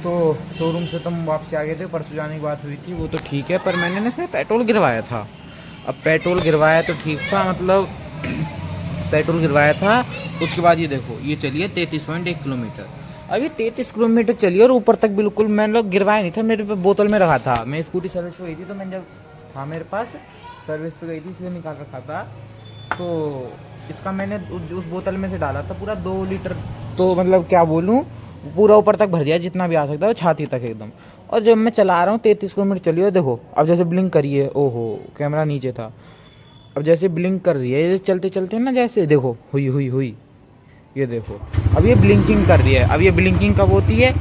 तो शोरूम से तुम वापस आ गए थे, परसों जाने की बात हुई थी, वो तो ठीक है, पर मैंने ना इसमें पेट्रोल गिरवाया था। अब पेट्रोल गिरवाया तो ठीक था, मतलब पेट्रोल गिरवाया था। उसके बाद ये देखो, ये चलिए 33.1 किलोमीटर। अब ये 33 किलोमीटर चलिए और ऊपर तक बिल्कुल मैंने लोग गिरवाया नहीं था, मेरे पे बोतल में रखा था। मैं स्कूटी सर्विस पे गई थी, तो मैंने जब हाँ मेरे पास सर्विस पे गई थी इसलिए निकाल रखा था। तो इसका मैंने उस बोतल में से डाला था पूरा 2 लीटर। तो मतलब क्या बोलूँ, पूरा ऊपर तक भर दिया जितना भी आ सकता है, छाती तक एकदम। और जब मैं चला रहा हूँ 33 किलोमीटर चलिए, देखो अब जैसे ब्लिंक करिए, ओहो कैमरा नीचे था। अब जैसे ब्लिंक कर रही है, ये चलते चलते ना, जैसे देखो हुई हुई हुई, ये देखो अब ये ब्लिंकिंग कर रही है। अब ये ब्लिंकिंग कब होती है,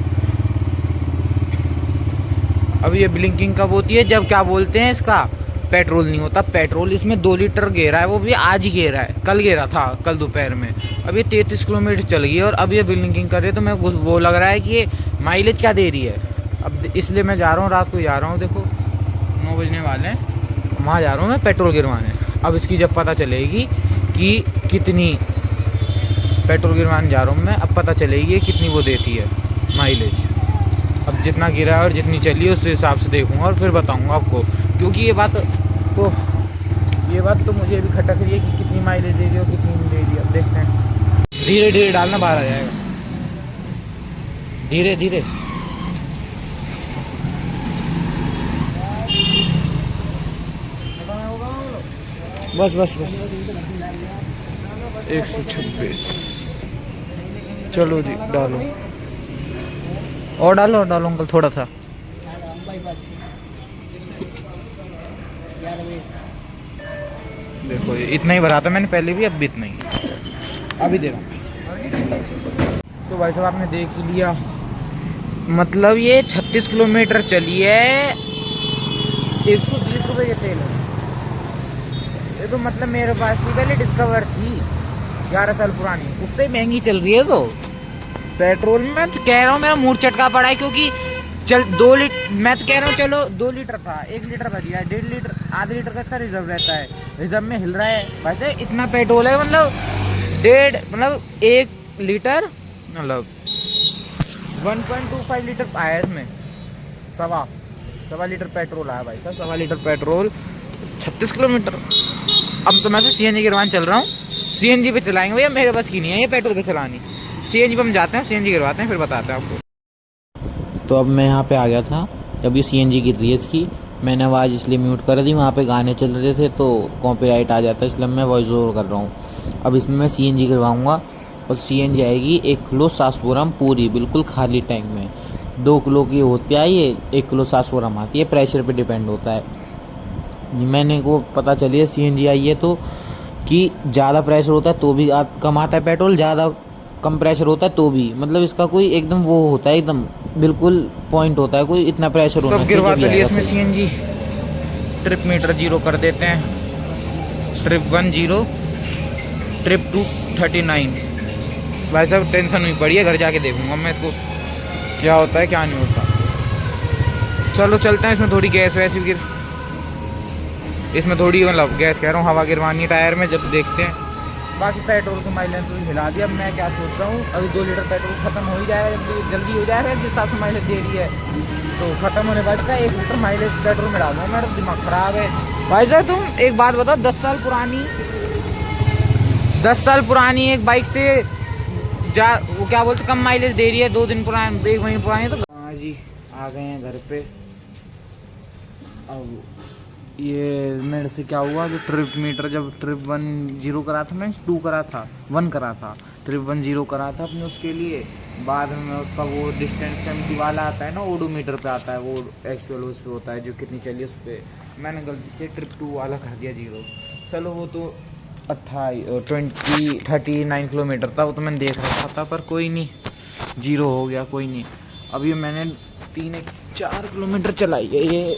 अब ये ब्लिंकिंग कब होती है, जब क्या बोलते हैं इसका पेट्रोल नहीं होता। पेट्रोल इसमें 2 लीटर गेरा है, वो भी आज ही गेरा है, कल गेरा था, कल दोपहर में। अब ये 33 किलोमीटर चल गई और अब ये ब्लिंकिंग कर रही है, तो मैं वो लग रहा है कि ये माइलेज क्या दे रही है। अब इसलिए मैं जा रहा हूँ, रात को जा रहा हूँ, देखो 9 बजने वाले हैं, वहाँ जा रहा हूँ मैं पेट्रोल गिरवाने। अब इसकी जब पता चलेगी कि कितनी पेट्रोल गिरवाने जा रहा हूँ मैं, अब पता चलेगी कितनी वो देती है माइलेज। अब जितना गिरा है और जितनी चली है उस हिसाब से देखूँगा और फिर बताऊँगा आपको, क्योंकि ये बात तो मुझे भी खटक रही है कि कितनी माइलेज दे रही है और कितनी नहीं दे रही है। अब देखते हैं, धीरे धीरे डालना, बाहर आ जाएगा, धीरे धीरे। बस बस बस 126, चलो जी डालो, और डालो अंकल, थोड़ा था। देखो ये इतना ही भरा था मैंने पहले भी, अब भी इतना ही, अभी दे रहा हूँ। तो भाई साहब आपने देख ही लिया, मतलब ये 36 किलोमीटर चली है, 120 रुपये ये तेल है। ये तो मतलब मेरे पास थी पहले, डिस्कवर थी 11 साल पुरानी, उससे महंगी चल रही है। तो पेट्रोल में तो कह रहा हूँ मेरा मूड चटका पड़ा है, क्योंकि चल 2 लीटर, मैं तो कह रहा हूँ चलो 2 लीटर था, 1 लीटर बच गया, 1.5 लीटर, आधे लीटर का इसका रिजर्व रहता है, रिजर्व में हिल रहा है भाई साहब। इतना पेट्रोल है, मतलब 1 लीटर, मतलब 1.25 लीटर आया इसमें, सवा लीटर पेट्रोल आया भाई साहब, सवा लीटर पेट्रोल 36 किलोमीटर। अब तो मैं तो CNG गिरवाने चल रहा हूँ, CNG पे चलाएंगे भैया, मेरे बस की नहीं है ये पेट्रोल पे चलानी। CNG पे हम जाते हैं, CNG गिरवाते हैं, फिर बताते हैं आपको। तो अब मैं यहाँ पे आ गया था, जब ये CNG गिर रही है इसकी, मैंने आवाज़ इसलिए म्यूट कर दी, वहाँ पे गाने चल रहे थे तो कॉपीराइट आ जाता है, इसलिए मैं वॉइस ओवर कर रहा हूँ। अब इसमें मैं CNG गिरवाऊँगा और CNG आएगी 1 किलो सासपुरम पूरी, बिल्कुल खाली टैंक में। 2 किलो की होती है ये, 1 किलो सासपुरम आती है, प्रेशर पे डिपेंड होता है। मैंने को पता चली है CNG आई है तो, कि ज़्यादा प्रेशर होता है तो भी कम आता है पेट्रोल, ज़्यादा कम प्रेशर होता है तो भी, मतलब इसका कोई एकदम वो होता है, एकदम बिल्कुल पॉइंट होता है, कोई इतना प्रेशर होना चाहिए। गिरवा तो लिया इसमें CNG, ट्रिप मीटर 0 कर देते हैं, ट्रिप 1 0, ट्रिप 2 39। भाई साहब टेंशन हुई पड़ी है, घर जाके देखूंगा मैं इसको क्या होता है क्या नहीं होता। चलो चलते हैं, इसमें थोड़ी गैस वैसे गिर, इसमें थोड़ी मतलब गैस कह रहा हूँ, हवा गिरवानी टायर में, जब देखते हैं। बाकी पेट्रोल की माइलेज तो हिला दिया। अब मैं क्या सोच रहा हूँ, अभी 2 लीटर पेट्रोल खत्म हो ही जाएगा, जल्दी हो जाएगा, जिस हिसाब से माइलेज दे रही है, तो खत्म होने बाद का 1 लीटर माइलेज पेट्रोल में डालूंगा। मेरा दिमाग खराब है भाई साहब। तुम एक बात बताओ, 10 साल पुरानी एक बाइक से वो क्या बोलते कम माइलेज दे रही है, 2 दिन पुरानी, 1 महीने पुरानी। तो हाँ जी, आ गए हैं घर पे। अब ये मेरे से क्या हुआ, जो ट्रिप मीटर, जब ट्रिप 1 0 करा था, मैं 2 करा था, 1 करा था, ट्रिप 1 0 करा था अपने उसके लिए। बाद में उसका वो डिस्टेंस एम्प्टी वाला आता है ना, ओडोमीटर पे आता है, वो एक्चुअल उस पर होता है जो कितनी चली उस पर। मैंने गलती से ट्रिप 2 वाला कर दिया 0। चलो वो तो 39 किलोमीटर था, वो तो मैंने देख रखा था, पर कोई नहीं, 0 हो गया, कोई नहीं। अभी मैंने 4 किलोमीटर चलाई है ये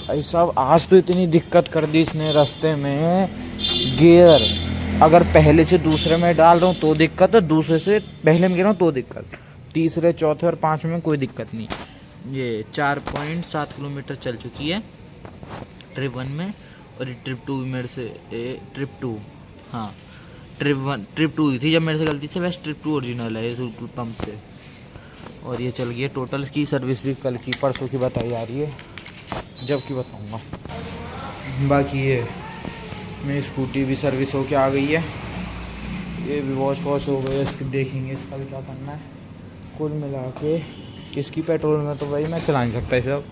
भाई साहब। आज तो इतनी दिक्कत कर दी इसने रास्ते में, गियर अगर पहले से दूसरे में डाल रहा हूँ तो दिक्कत है, दूसरे से पहले में गिर रहा हूँ तो दिक्कत, तीसरे चौथे और 5 में कोई दिक्कत नहीं। ये 4.7 किलोमीटर चल चुकी है ट्रिप 1 में, और ये ट्रिप 2 मेरे से ट्रिप 2, हाँ ट्रिप 2 थी जब मेरे से गलती से, वैसे ट्रिप 2 ओरिजिनल है इस पंप से। और ये चल गई है टोटल की सर्विस भी कल की परसों की बताई जा रही है, जब की बताऊँगा। बाकी ये मेरी स्कूटी भी सर्विस होके आ गई है, ये भी वॉश हो गई है, इसकी देखेंगे इसका भी क्या करना है। कुल मिला के इसकी पेट्रोल में तो भाई मैं चला नहीं सकता ये सब,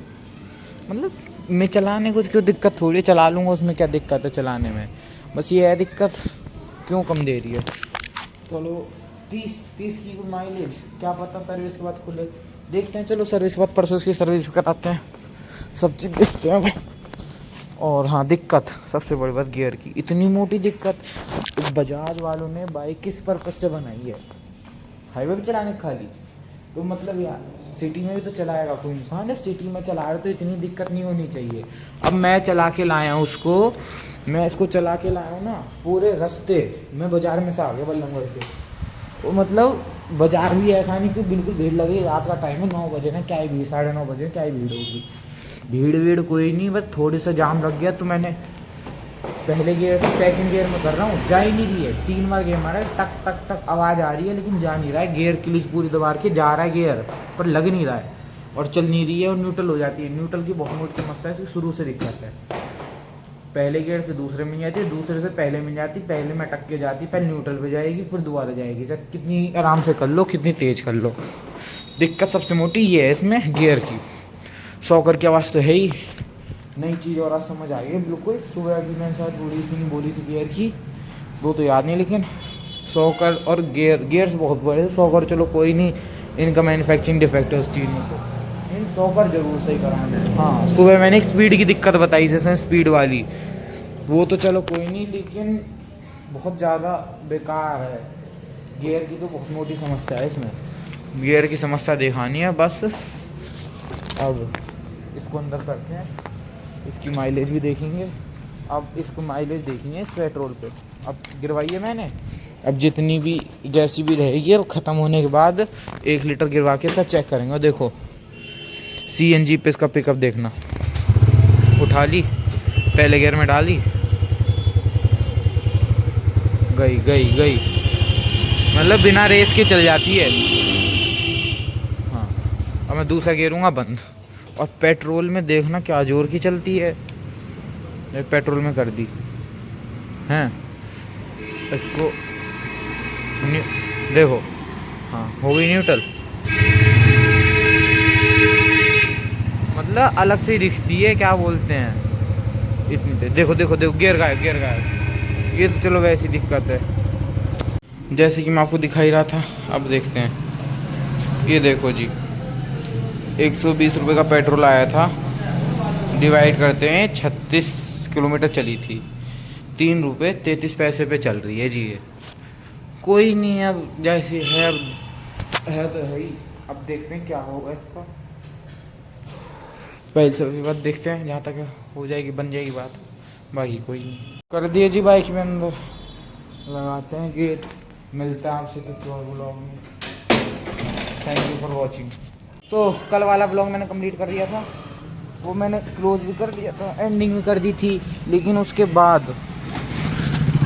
मतलब मैं चलाने को क्यों दिक्कत थोड़ी, चला लूँगा, उसमें क्या दिक्कत है चलाने में, बस ये है दिक्कत क्यों कम दे रही है। चलो 30 की माइलेज क्या पता सर्विस के बाद खुले, देखते हैं। चलो सर्विस के बाद परसों इसकी सर्विस भी कराते हैं, सब चीज़ देखते हैं। और हाँ, दिक्कत सबसे बड़ी बात गियर की, इतनी मोटी दिक्कत। बजाज वालों ने बाइक किस पर्पज़ से बनाई है, हाईवे पे चलाने खाली, तो मतलब यार सिटी में भी तो चलाएगा कोई इंसान, जब सिटी में चला रहे तो इतनी दिक्कत नहीं होनी चाहिए। अब मैं चला के लाया हूँ उसको, मैं इसको चला के लाया हूँ ना, पूरे रास्ते मैं बाज़ार में से आ गया बल्लमगढ़ के, वो मतलब बाज़ार भी ऐसा नहीं कि बिल्कुल भीड़ लगी, रात का टाइम है, 9 बजे ना, क्या ही भीड़, 9:30 बजे क्या ही भीड़ होगी, भीड़ कोई नहीं, बस थोड़ी सा जाम लग गया। तो मैंने पहले गियर से सेकंड गियर में कर रहा हूँ, जा ही नहीं रही है, 3 बार गियर मारा, टक टक टक आवाज़ आ रही है लेकिन जा नहीं रहा है, गियर क्लीच पूरी दबा के जा रहा है गियर पर लग नहीं रहा है, और चल नहीं रही है, और न्यूट्रल हो जाती है। न्यूट्रल की बहुत मोटी समस्या है, इसकी शुरू से दिक्कत है, पहले गियर से दूसरे में जाती है, दूसरे से पहले में जाती, पहले में अटक के जाती, पहले न्यूट्रल पे जाएगी, फिर दोबारा जाएगी, चाहे कितनी आराम से कर लो, कितनी तेज़ कर लो, दिक्कत सबसे मोटी ये है इसमें गियर की। 100 की आवाज़ तो है ही, नई चीज़ और आज समझ आ गई है बिल्कुल। सुबह अभी मैंने शायद बोली थी गियर की, वो तो याद नहीं, लेकिन 100 और गियर्स बहुत बड़े, 100 चलो कोई नहीं, इनका मैन्युफैक्चरिंग डिफेक्ट है उस चीज़ में, तो इन 100 जरूर सही कराना है। हाँ, सुबह मैंने एक स्पीड की दिक्कत बताई जिसमें स्पीड वाली, वो तो चलो कोई नहीं, लेकिन बहुत ज़्यादा बेकार है, गियर की तो बहुत मोटी समस्या है इसमें, गियर की समस्या दिखानी है बस। अब इसको अंदर करते हैं, इसकी माइलेज भी देखेंगे, अब इसको माइलेज देखेंगे इस पेट्रोल पे। अब गिरवाई है मैंने, अब जितनी भी जैसी भी रहेगी, अब ख़त्म होने के बाद 1 लीटर गिरवा के इसका चेक करेंगे। और देखो CNG पे इसका पिकअप देखना, उठा ली, पहले गियर में डाली, गई, मतलब बिना रेस के चल जाती है। हाँ, अब मैं दूसरा गिरूँगा बंद, और पेट्रोल में देखना क्या जोर की चलती है, पेट्रोल में कर दी हैं इसको, देखो, हाँ हो गई न्यूट्रल, मतलब अलग से दिखती है, क्या बोलते हैं इतनी तेज, देखो गियर गायब, ये तो चलो वैसी दिक्कत है जैसे कि मैं आपको दिखाई रहा था। अब देखते हैं, ये देखो जी, 120 रुपये का पेट्रोल आया था, डिवाइड करते हैं 36 किलोमीटर चली थी, 3 रुपये 33 पैसे पे चल रही है जी। ये कोई नहीं है, अब जैसे है, अब है तो है ही, अब देखते हैं क्या होगा इसका। पहले से बात देखते हैं, जहाँ तक हो जाएगी बन जाएगी बात, बाकी कोई नहीं। कर दिए जी बाइक में अंदर, लगाते हैं गेट, मिलता है आपसे किसी और ब्लॉग में। Thank you for watching. तो कल वाला ब्लॉग मैंने कंप्लीट कर दिया था, वो मैंने क्लोज भी कर दिया था, एंडिंग भी कर दी थी, लेकिन उसके बाद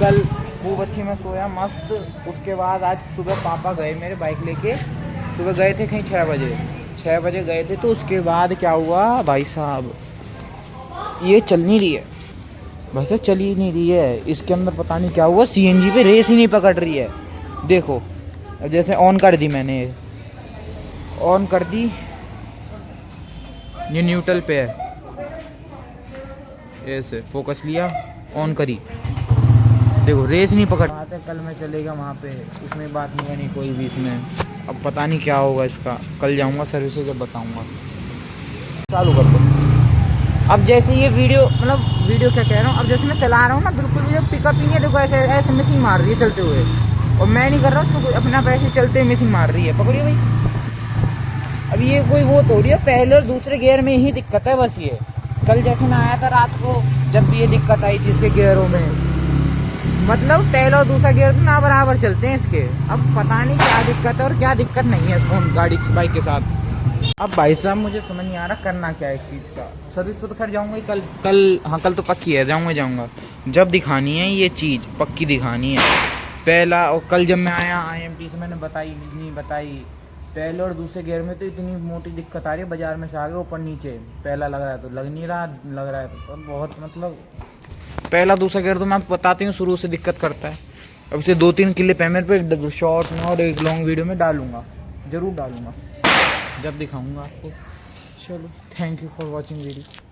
कल खूब अच्छी मैं सोया मस्त। उसके बाद आज सुबह पापा गए मेरे बाइक लेके, सुबह गए थे कहीं 6 बजे गए थे, तो उसके बाद क्या हुआ भाई साहब, ये चल नहीं रही है, वैसे चल ही नहीं रही है, इसके अंदर पता नहीं क्या हुआ, CNG पे रेस ही नहीं पकड़ रही है। देखो जैसे ऑन कर दी मैंने, ऑन कर दी, ये न्यूट्रल पे है, ऐसे फोकस लिया, ऑन करी, देखो रेस नहीं पकड़। बात है कल मैं चलेगा वहाँ पे, उसमें बात नहीं बनी कोई भी इसमें, अब पता नहीं क्या होगा इसका, कल जाऊँगा सर्विस जब बताऊँगा। चालू कर दो। अब जैसे ये वीडियो, मतलब वीडियो क्या कह रहा हूँ, अब जैसे मैं चला रहा हूँ ना, बिल्कुल भी जब पिकअप ही नहीं है, देखो ऐसे मिसिंग मार रही है चलते हुए, और मैं नहीं कर रहा हूँ, उसको अपना पैसे चलते मिसिंग मार रही है, पकड़िए भाई। अब ये कोई वो थोड़ी है, पहले और दूसरे गियर में ही दिक्कत है बस। ये कल जैसे मैं आया था रात को, जब भी ये दिक्कत आई थी इसके गियरों में, मतलब पहला और दूसरा गियर तो ना बराबर चलते हैं इसके। अब पता नहीं क्या दिक्कत है और क्या दिक्कत नहीं है फोन गाड़ी बाइक के साथ। अब भाई साहब मुझे समझ नहीं आ रहा करना क्या है इस चीज़ का। सर्विस पे तो खैर जाऊँगा ही कल, हाँ कल तो पक्की है, जाऊँगा जब दिखानी है ये चीज़, पक्की दिखानी है। पहला और कल जब मैं आया IMT से मैंने नहीं बताई, पहले और दूसरे गियर में तो इतनी मोटी दिक्कत आ रही है, बाजार में से आगे ऊपर नीचे पहला लग रहा है तो लग नहीं रहा, लग रहा है तो बहुत मतलब पहला दूसरा गियर तो मैं आपको बताती हूँ शुरू से दिक्कत करता है। अब इसे 2-3 क्लिप है मेरे पे, शॉर्ट में और एक लॉन्ग वीडियो में डालूंगा, ज़रूर डालूंगा जब दिखाऊंगा आपको। चलो, thank you for watching video.